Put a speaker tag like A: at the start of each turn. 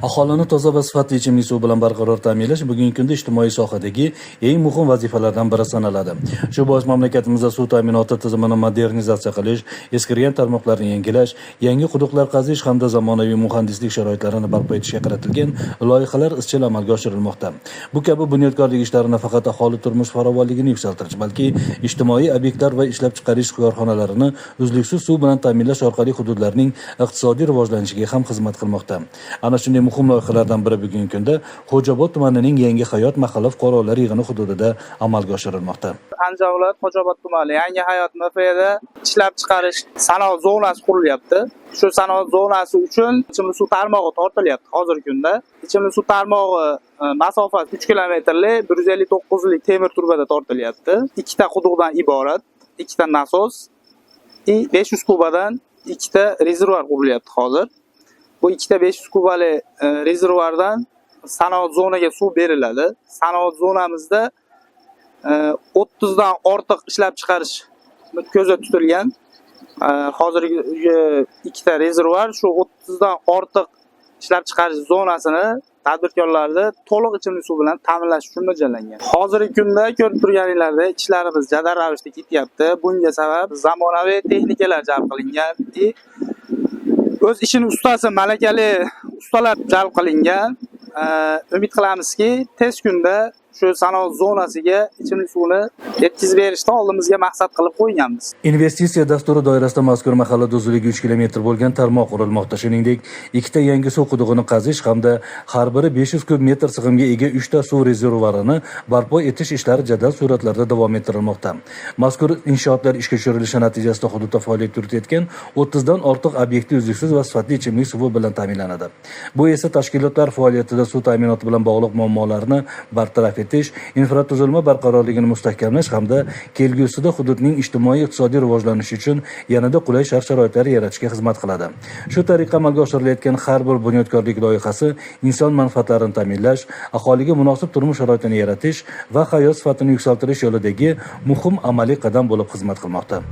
A: Aholini toza va sifatli ichimlik suvi bilan barqaror ta'minlash bugungi kunda ijtimoiy sohadagi eng muhim vazifalardan biri sanaladi. Shu bois mamlakatimizda suv ta'minoti tizimini modernizatsiya qilish, eskirgan tarmoqlarni yangilash, yangi quduqlar qazish hamda zamonaviy muhandislik sharoitlarini barpo etishga qaratilgan loyihalar izchil amalga oshirilmoqda. Bu kabi bunyodkorlik ishlari nafaqat aholi turmush farovonligini yuksaltirish, balki ijtimoiy obyektlar va ishlab chiqarish korxonalarini uzluksiz suv bilan ta'minlash orqali hududlarning iqtisodiy rivojlanishiga ham xizmat qilmoqda. Ana shunday muhim loyihalardan biri bugungi kunda Xo'jaobod tumanining Yangi hayot mahalla fuqarolar yig'ini hududida amalga oshirilmoqda.
B: Andijon viloyati Xo'jaobod tumani Yangi hayot MFda ishlab chiqarish sanoat zonasi qurilyapti. Shu sanoat zonasi uchun ichimlik suv tarmog'i tortilyapti hozirgi kunda. Ichimlik suv tarmog'i masofasi 3 kilometrli 159 lik temir turbada tortilyapti. Ikkita quduqdan iborat, ikkita nasos, 500 kubadan ikkita rezervuar qurilyapti hozir. Bu ikkita 500 kubali rezervuardan sanoat zonaga suv beriladi. Sanoat zonamizda 30 dan ortiq ishlab chiqarish ko'zda tutilgan. Hozirgi ikkita rezervuar shu 30 dan ortiq ishlab chiqarish zonasini tadbirkorlarni to'liq ichimlik suv bilan ta'minlash uchun mo'ljallangan. Hozirgi kunda ko'rib turganinglardek ishlarimiz jadal ravishda ketyapti. Bunga sabab zamonaviy texnikalar jalb qilingan. O'z ishini ustasi, malakali ustalar jalb qilingan. Umid qilamizki, tez kunda shu sanoat zonasiga ichimlik suvini yetkazib berishni oldimizga maqsad qilib qo'yganmiz.
A: Investitsiya dasturi doirasida mazkur mahallada uzunligi 3 kilometr bo'lgan tarmoq qurilmoqda. Shuningdek, ikkita yangi suv quduqini qazish hamda har biri 500 kub metr sig'imga ega 3 ta suv rezervuarini barpo etish ishlari jadal sur'atlarda davom ettirilmoqda. Mazkur inshootlar ishga tushirilishi natijasida hududda faoliyat yuritayotgan 30 dan ortiq obyektli uzluksiz va sifatli ichimlik suvi bilan ta'minlanadi. Bu esa tashkilotlar faoliyatida suv ta'minoti bilan bog'liq muammolarni bartaraf etish, infratuzilma barqarorligini mustahkamlash hamda kelgusida hududning ijtimoiy-iqtisodiy rivojlanishi uchun yanada qulay shart-sharoitlar yaratishga xizmat qiladi. Shu tariqa amalga oshirilayotgan har bir bunyodkorlik loyihasi inson manfaatlarini ta'minlash, aholiga munosib turmush sharoitini yaratish va hayot sifatini yuksaltirish yo'lidagi muhim amaliy qadam bo'lib xizmat qilmoqda.